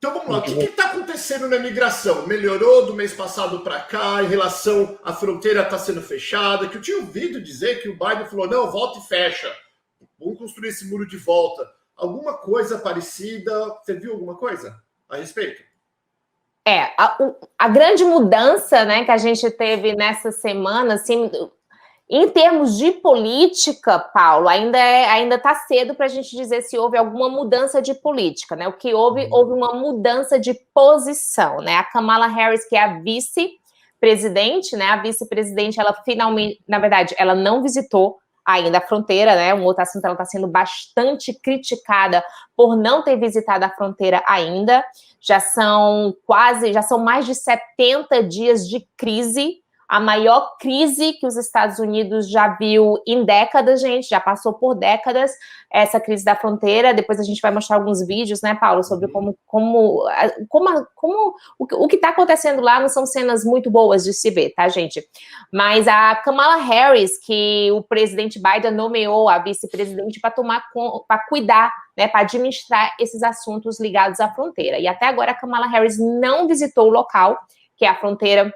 Então vamos lá, o que está acontecendo na imigração? Melhorou do mês passado para cá em relação à fronteira está sendo fechada? Que eu tinha ouvido dizer que o Biden falou, não, volta e fecha. Vamos construir esse muro de volta. Alguma coisa parecida? Você viu alguma coisa a respeito? A grande mudança, né, que a gente teve nessa semana, assim, em termos de política, Paulo, ainda está cedo para a gente dizer se houve alguma mudança de política, né? O que houve uma mudança de posição, né? A Kamala Harris, que é a vice-presidente, né? A vice-presidente, ela finalmente, na verdade, ela não visitou ainda a fronteira, né? Um outro assunto, ela está sendo bastante criticada por não ter visitado a fronteira ainda. Já são mais de 70 dias de crise, a maior crise que os Estados Unidos já viu em décadas, gente, já passou por décadas essa crise da fronteira. Depois a gente vai mostrar alguns vídeos, né, Paulo, sobre o que está acontecendo lá. Não são cenas muito boas de se ver, tá, gente? Mas a Kamala Harris, que o presidente Biden nomeou a vice-presidente para cuidar, né, para administrar esses assuntos ligados à fronteira. E até agora a Kamala Harris não visitou o local, que é a fronteira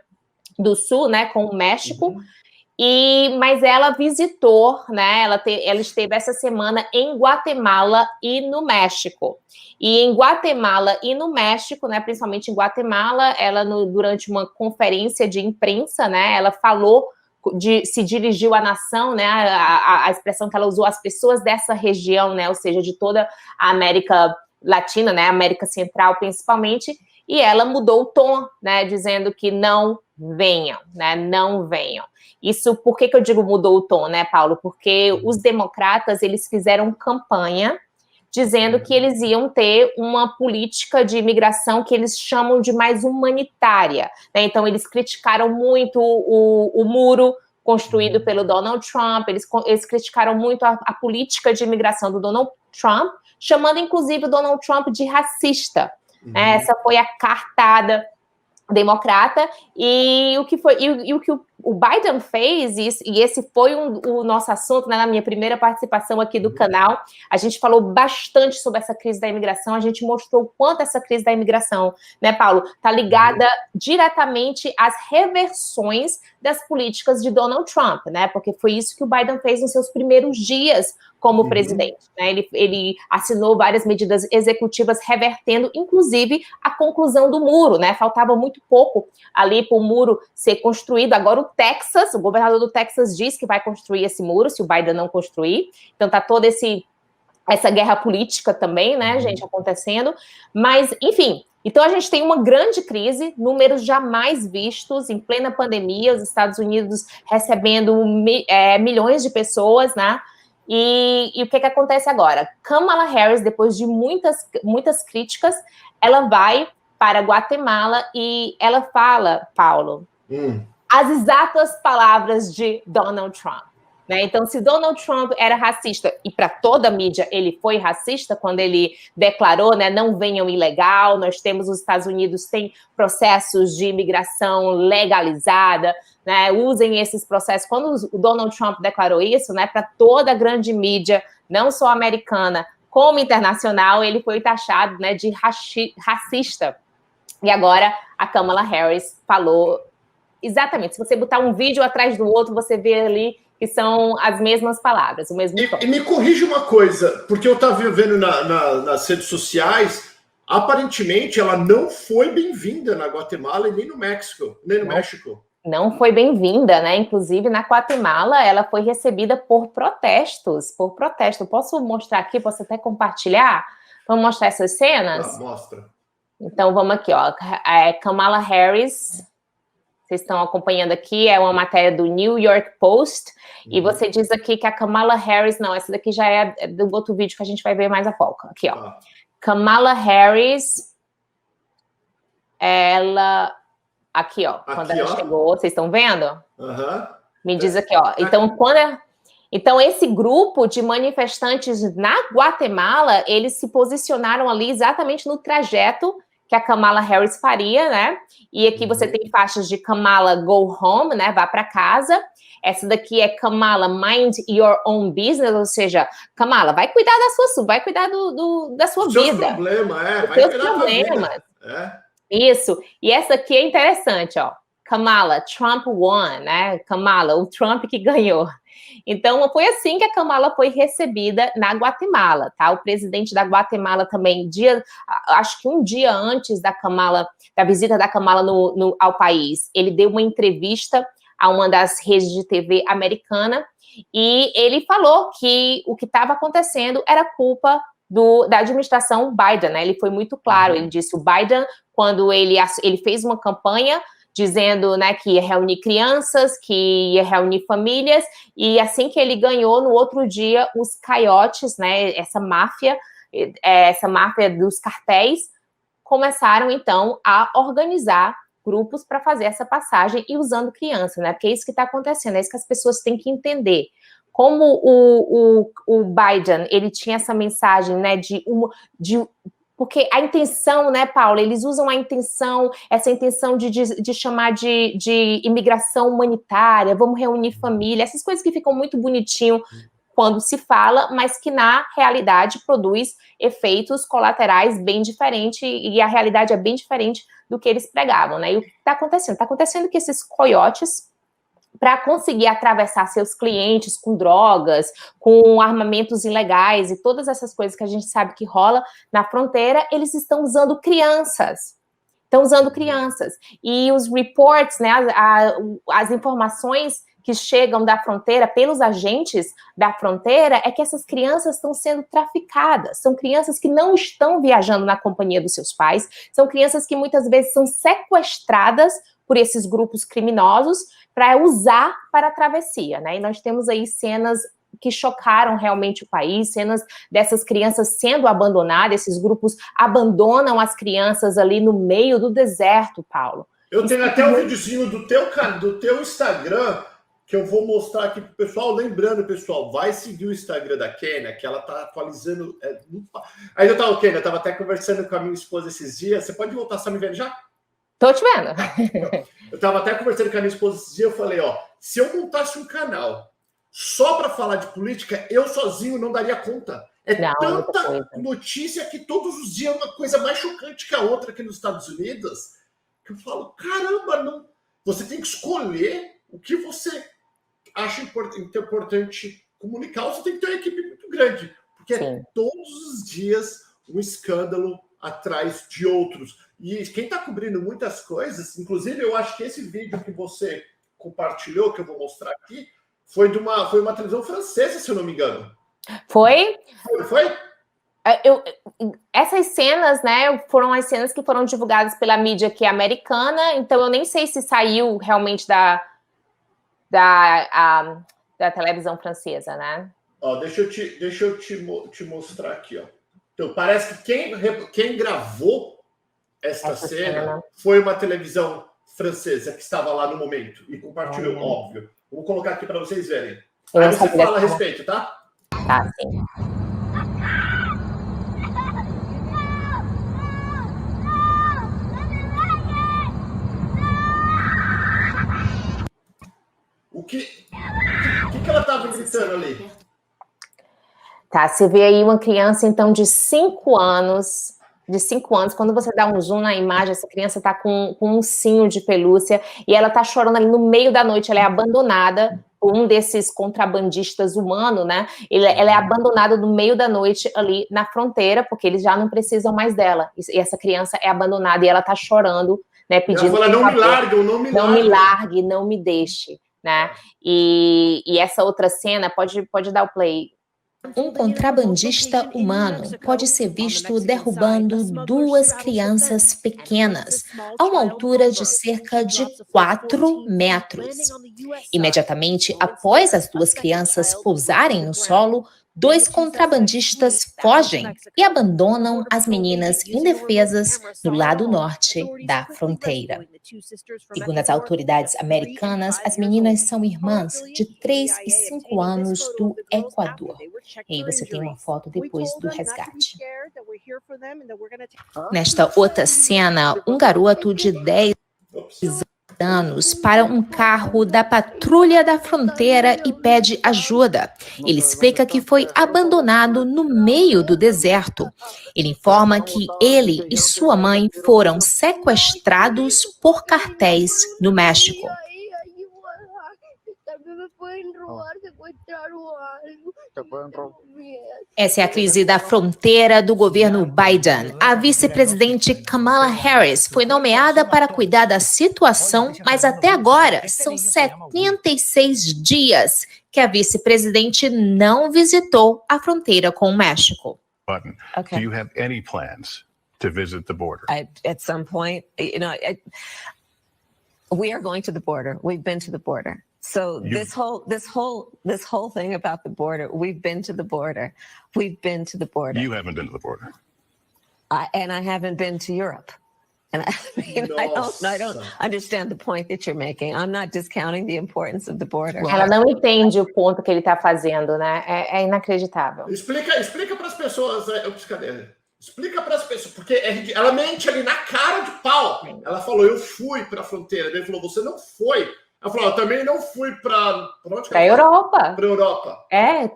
do Sul, né, com o México, mas ela visitou, né, ela esteve essa semana em Guatemala e no México. E em Guatemala e no México, né, principalmente em Guatemala, ela, durante uma conferência de imprensa, né, ela falou, se dirigiu à nação, né, a expressão que ela usou, as pessoas dessa região, né, ou seja, de toda a América Latina, né, América Central principalmente, e ela mudou o tom, né, dizendo que não venham, né, não venham. Isso, por que eu digo mudou o tom, né, Paulo? Porque os democratas, eles fizeram campanha dizendo que eles iam ter uma política de imigração que eles chamam de mais humanitária, né? Então, eles criticaram muito o muro construído pelo Donald Trump, eles criticaram muito a política de imigração do Donald Trump, chamando, inclusive, o Donald Trump de racista. Essa foi a cartada democrata, e o que o Biden fez, e esse foi o nosso assunto, né, na minha primeira participação aqui do canal. A gente falou bastante sobre essa crise da imigração, a gente mostrou o quanto essa crise da imigração, né, Paulo, está ligada diretamente às reversões das políticas de Donald Trump, né, porque foi isso que o Biden fez nos seus primeiros dias como presidente, né? Ele assinou várias medidas executivas revertendo, inclusive, a conclusão do muro, né? Faltava muito pouco ali para o muro ser construído. Agora o governador do Texas diz que vai construir esse muro, se o Biden não construir. Então tá toda essa guerra política também, né, gente, acontecendo. Mas, enfim, então a gente tem uma grande crise, números jamais vistos, em plena pandemia, os Estados Unidos recebendo milhões de pessoas, né? E o que acontece agora? Kamala Harris, depois de muitas críticas, ela vai para Guatemala e ela fala, Paulo, as exatas palavras de Donald Trump, né? Então, se Donald Trump era racista, e para toda a mídia ele foi racista quando ele declarou, né, não venham ilegal, nós temos, os Estados Unidos têm processos de imigração legalizada, né, usem esses processos. Quando o Donald Trump declarou isso, né, para toda a grande mídia, não só americana, como internacional, ele foi taxado, né, de racista. E agora a Kamala Harris falou exatamente. Se você botar um vídeo atrás do outro, você vê ali que são as mesmas palavras, o mesmo tom. E me corrija uma coisa, porque eu estava vendo nas redes sociais, aparentemente ela não foi bem-vinda na Guatemala e nem no México. Não foi bem-vinda, né? Inclusive, na Guatemala, ela foi recebida por protestos. Posso mostrar aqui? Posso até compartilhar? Vamos mostrar essas cenas? Mostra. Então, vamos aqui, ó. Kamala Harris, vocês estão acompanhando aqui, é uma matéria do New York Post, e você diz aqui que a Kamala Harris... Não, essa daqui já é do outro vídeo que a gente vai ver mais a pouco. Aqui, ó. Kamala Harris, ela... Aqui, ó, quando ela chegou, vocês estão vendo? Me diz aqui, ó. Então, esse grupo de manifestantes na Guatemala, eles se posicionaram ali exatamente no trajeto que a Kamala Harris faria, né? E aqui você tem faixas de Kamala Go Home, né? Vá para casa. Essa daqui é Kamala, mind your own business, ou seja, Kamala, vai cuidar da sua vida. Problemas, vai cuidar da sua vida. Isso. E essa aqui é interessante, ó. Kamala, Trump won, né? Kamala, o Trump que ganhou. Então, foi assim que a Kamala foi recebida na Guatemala, tá? O presidente da Guatemala também, acho que um dia antes da visita da Kamala ao país, ele deu uma entrevista a uma das redes de TV americana e ele falou que o que estava acontecendo era culpa da administração Biden, né? Ele foi muito claro, ele disse, o Biden, quando ele fez uma campanha dizendo, né, que ia reunir crianças, que ia reunir famílias, e assim que ele ganhou, no outro dia, os coiotes, né, essa máfia dos cartéis, começaram, então, a organizar grupos para fazer essa passagem e usando criança, né, porque é isso que está acontecendo, é isso que as pessoas têm que entender. Como o Biden, ele tinha essa mensagem, né, porque a intenção, né, Paula, eles usam essa intenção de chamar de imigração humanitária, vamos reunir família, essas coisas que ficam muito bonitinho quando se fala, mas que na realidade produz efeitos colaterais bem diferentes, e a realidade é bem diferente do que eles pregavam, né? E o que está acontecendo? Está acontecendo que esses coiotes, para conseguir atravessar seus clientes com drogas, com armamentos ilegais e todas essas coisas que a gente sabe que rola na fronteira, eles estão usando crianças. E os reports, né, as informações que chegam da fronteira pelos agentes da fronteira é que essas crianças estão sendo traficadas. São crianças que não estão viajando na companhia dos seus pais, são crianças que muitas vezes são sequestradas por esses grupos criminosos para usar para a travessia, né? E nós temos aí cenas que chocaram realmente o país, cenas dessas crianças sendo abandonadas, esses grupos abandonam as crianças ali no meio do deserto, Paulo. Eu tenho até um videozinho do teu Instagram que eu vou mostrar aqui pro pessoal. Lembrando, pessoal, vai seguir o Instagram da Kênia, que ela tá atualizando. Ainda tá ok, eu tava até conversando com a minha esposa esses dias. Você pode voltar, você tá me vendo já? Tô te vendo. Eu tava até conversando com a minha esposa esses dias, eu falei, ó, se eu montasse um canal só para falar de política, eu sozinho não daria conta. Tanta notícia que todos os dias é uma coisa mais chocante que a outra aqui nos Estados Unidos, que eu falo, caramba, não. Você tem que escolher o que você acha importante comunicar, ou você tem que ter uma equipe muito grande, porque é todos os dias um escândalo atrás de outros. E quem está cobrindo muitas coisas, inclusive eu acho que esse vídeo que você compartilhou, que eu vou mostrar aqui, foi uma televisão francesa, se eu não me engano. Foi? Foi? Essas cenas, né, foram as cenas que foram divulgadas pela mídia aqui americana, então eu nem sei se saiu realmente da televisão francesa, né? Ó, deixa eu te mostrar aqui, ó. Então, parece que quem gravou essa cena foi uma televisão francesa que estava lá no momento e compartilhou, óbvio. Vou colocar aqui para vocês verem. Aí você fala a respeito, tá? Tá, sim. O que ela estava gritando ali? Tá, você vê aí uma criança, então, de 5 anos, quando você dá um zoom na imagem, essa criança tá com um ursinho de pelúcia e ela tá chorando ali no meio da noite, ela é abandonada por um desses contrabandistas humanos, né? Ela é abandonada no meio da noite ali na fronteira, porque eles já não precisam mais dela. E essa criança é abandonada e ela tá chorando, né? Pedindo. Ela fala, não me largue, não me largue. Não me largue, não me deixe, né? E essa outra cena, pode dar o play. Um contrabandista humano pode ser visto derrubando 2 crianças pequenas, a uma altura de cerca de 4 metros. Imediatamente após as 2 crianças pousarem no solo, 2 contrabandistas fogem e abandonam as meninas indefesas no lado norte da fronteira. Segundo as autoridades americanas, as meninas são irmãs de 3 e 5 anos do Equador. E aí você tem uma foto depois do resgate. Nesta outra cena, um garoto de 10 anos danos para um carro da patrulha da fronteira e pede ajuda. Ele explica que foi abandonado no meio do deserto. Ele informa que ele e sua mãe foram sequestrados por cartéis no México. Essa é a crise da fronteira do governo Biden. A vice-presidente Kamala Harris foi nomeada para cuidar da situação, mas até agora são 76 dias que a vice-presidente não visitou a fronteira com o México. Okay. Do you have any plans to visit the border? At some point, we are going to the border. We've been to the border. So this whole thing about the border, we've been to the border. We've been to the border. You haven't been to the border. And I haven't been to Europe. And I don't understand the point that you're making. I'm not discounting the importance of the border. Ela não entende o ponto que ele está fazendo, né? É inacreditável. Explica para as pessoas, cadê? Explica para as pessoas, porque ela mente ali na cara de pau. Ela falou, eu fui para a fronteira. Ele falou, você não foi. Ela falou, eu também não fui para a Europa. Para a Europa.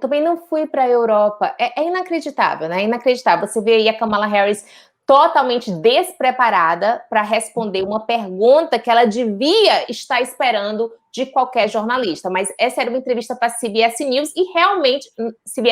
Também não fui para a Europa. É inacreditável, né? É inacreditável. Você vê aí a Kamala Harris totalmente despreparada para responder uma pergunta que ela devia estar esperando de qualquer jornalista. Mas essa era uma entrevista para a CBS News e realmente,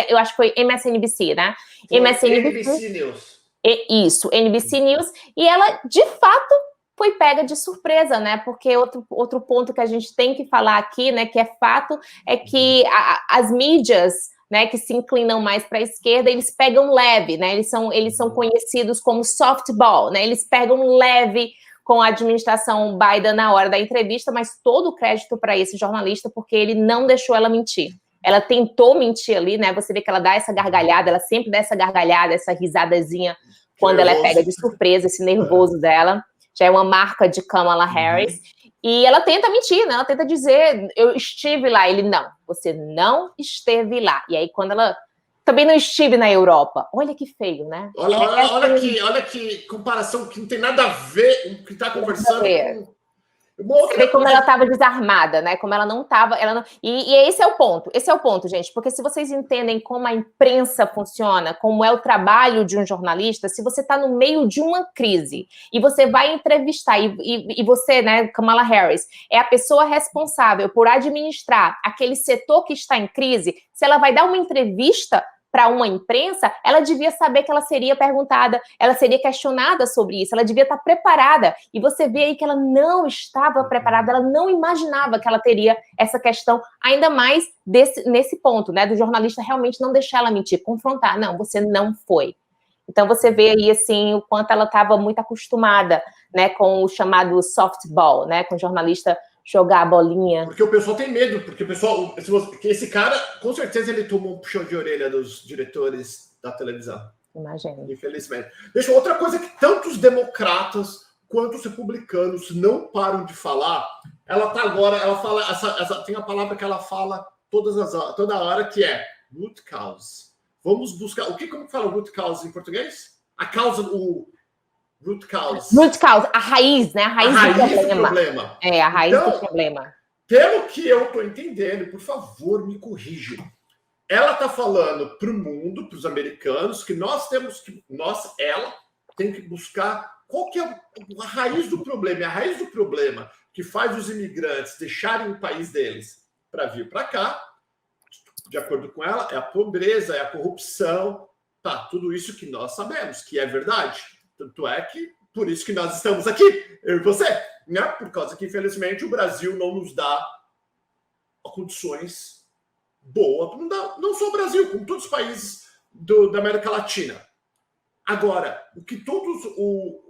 eu acho que foi MSNBC, né? NBC News. Isso, NBC News. E ela, de fato, foi pega de surpresa, né? Porque outro ponto que a gente tem que falar aqui, né, que é fato, é que as mídias, né, que se inclinam mais para a esquerda, eles pegam leve, né? Eles são conhecidos como softball, né? Eles pegam leve com a administração Biden na hora da entrevista, mas todo o crédito para esse jornalista, porque ele não deixou ela mentir. Ela tentou mentir ali, né? Você vê que ela dá essa gargalhada, ela sempre dá essa gargalhada, essa risadazinha quando ela é pega de surpresa, esse nervoso dela. Já é uma marca de Kamala Harris. E ela tenta mentir, né? Ela tenta dizer, eu estive lá. Ele, não, você não esteve lá. E aí, quando ela... Também não estive na Europa. Olha que feio, né? Olha que comparação que não tem nada a ver com o que está conversando com... Você vê como ela estava desarmada, né? Como ela não estava... E esse é o ponto, gente. Porque se vocês entendem como a imprensa funciona, como é o trabalho de um jornalista, se você está no meio de uma crise e você vai entrevistar, e você, né, Kamala Harris, é a pessoa responsável por administrar aquele setor que está em crise, se ela vai dar uma entrevista para uma imprensa, ela devia saber que ela seria perguntada, ela seria questionada sobre isso, ela devia estar preparada. E você vê aí que ela não estava preparada, ela não imaginava que ela teria essa questão, ainda mais nesse ponto, né, do jornalista realmente não deixar ela mentir, confrontar. Não, você não foi. Então você vê aí, assim, o quanto ela estava muito acostumada, né, com o chamado softball, né, com o jornalista jogar a bolinha. Porque o pessoal tem medo, porque o pessoal... Porque esse cara, com certeza, ele tomou um puxão de orelha dos diretores da televisão. Imagina. Infelizmente. Deixa outra coisa que tanto os democratas quanto os republicanos não param de falar. Ela tá agora, ela fala, tem a palavra que ela fala toda hora, que é root cause. Vamos buscar... Como fala root cause em português? A causa, root cause. Root cause, a raiz, né? A raiz do problema. É, a raiz do problema. Pelo que eu estou entendendo, por favor, me corrijam. Ela está falando para o mundo, para os americanos, que ela tem que buscar qual que é a raiz do problema. E a raiz do problema que faz os imigrantes deixarem o país deles para vir para cá, de acordo com ela, é a pobreza, é a corrupção, tá? Tudo isso que nós sabemos, que é verdade. Tanto é que, por isso que nós estamos aqui, eu e você, né? Por causa que, infelizmente, o Brasil não nos dá condições boas, não só o Brasil, como todos os países da América Latina. Agora, o que todos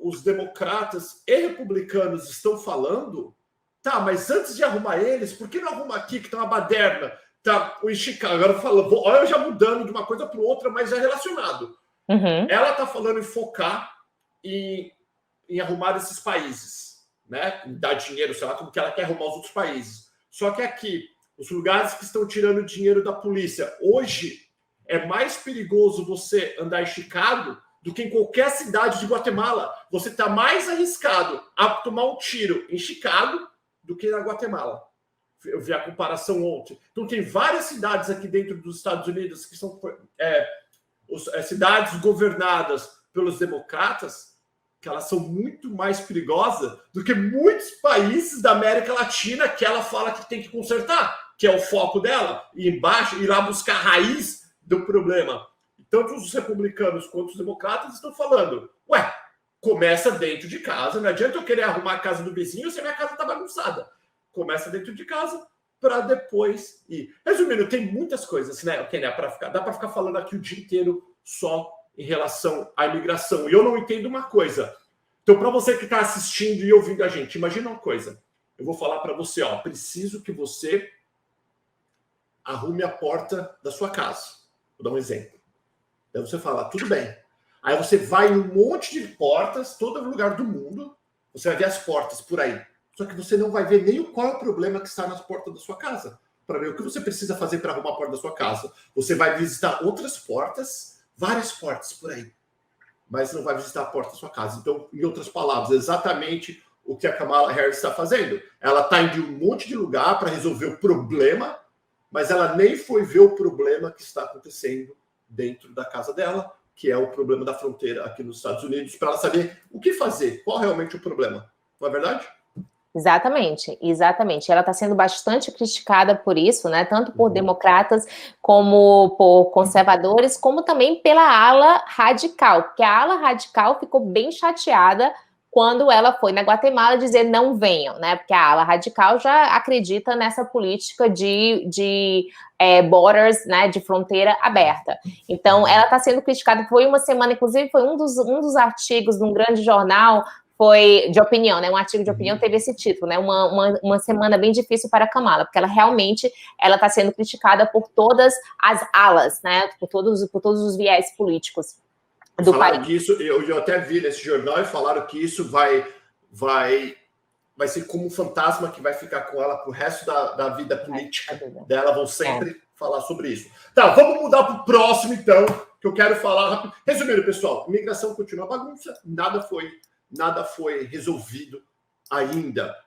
os democratas e republicanos estão falando, tá, mas antes de arrumar eles, por que não arruma aqui, que tá uma baderna, tá o Chicago? Agora olha, eu já mudando de uma coisa para outra, mas é relacionado. Uhum. Ela tá falando em focar em arrumar esses países, né? Em dar dinheiro, sei lá, como que ela quer arrumar os outros países. Só que aqui, os lugares que estão tirando dinheiro da polícia, hoje é mais perigoso você andar em Chicago do que em qualquer cidade de Guatemala. Você está mais arriscado a tomar um tiro em Chicago do que na Guatemala. Eu vi a comparação ontem. Então, tem várias cidades aqui dentro dos Estados Unidos que são cidades governadas pelos democratas, que elas são muito mais perigosas do que muitos países da América Latina que ela fala que tem que consertar, que é o foco dela, ir embaixo, ir lá buscar a raiz do problema. Tanto os republicanos quanto os democratas estão falando, ué, começa dentro de casa, não adianta eu querer arrumar a casa do vizinho se a minha casa está bagunçada. Começa dentro de casa para depois ir. Resumindo, tem muitas coisas, né, Kênia, dá para ficar falando aqui o dia inteiro só em relação à imigração. E eu não entendo uma coisa. Então, para você que está assistindo e ouvindo a gente, imagina uma coisa. Eu vou falar para você, ó, preciso que você arrume a porta da sua casa. Vou dar um exemplo. Aí você fala, tudo bem. Aí você vai em um monte de portas, todo lugar do mundo, você vai ver as portas por aí. Só que você não vai ver nem qual é o problema que está nas portas da sua casa. Para ver o que você precisa fazer para arrumar a porta da sua casa. Você vai visitar outras portas, várias portas por aí. Mas não vai visitar a porta da sua casa. Então, em outras palavras, exatamente o que a Kamala Harris está fazendo. Ela está indo em um monte de lugar para resolver o problema, mas ela nem foi ver o problema que está acontecendo dentro da casa dela, que é o problema da fronteira aqui nos Estados Unidos, para ela saber o que fazer, qual realmente o problema. Não é verdade? Exatamente, exatamente. Ela está sendo bastante criticada por isso, né? Tanto por democratas como por conservadores, como também pela ala radical, porque a ala radical ficou bem chateada quando ela foi na Guatemala dizer não venham, né? Porque a ala radical já acredita nessa política de borders, né? De fronteira aberta. Então, ela está sendo criticada. Foi uma semana, inclusive, foi um dos artigos de um grande jornal, foi de opinião, né? Um artigo de opinião teve esse título, né? Uma semana bem difícil para a Kamala, porque ela realmente está sendo criticada por todas as alas, né? Por todos os viés políticos do país. Que isso, eu até vi nesse jornal e falaram que isso vai ser como um fantasma que vai ficar com ela pro resto da vida política dela, vão sempre falar sobre isso. Tá, vamos mudar pro próximo, então, que eu quero falar rápido. Resumindo, pessoal, imigração continua bagunça, nada foi resolvido ainda.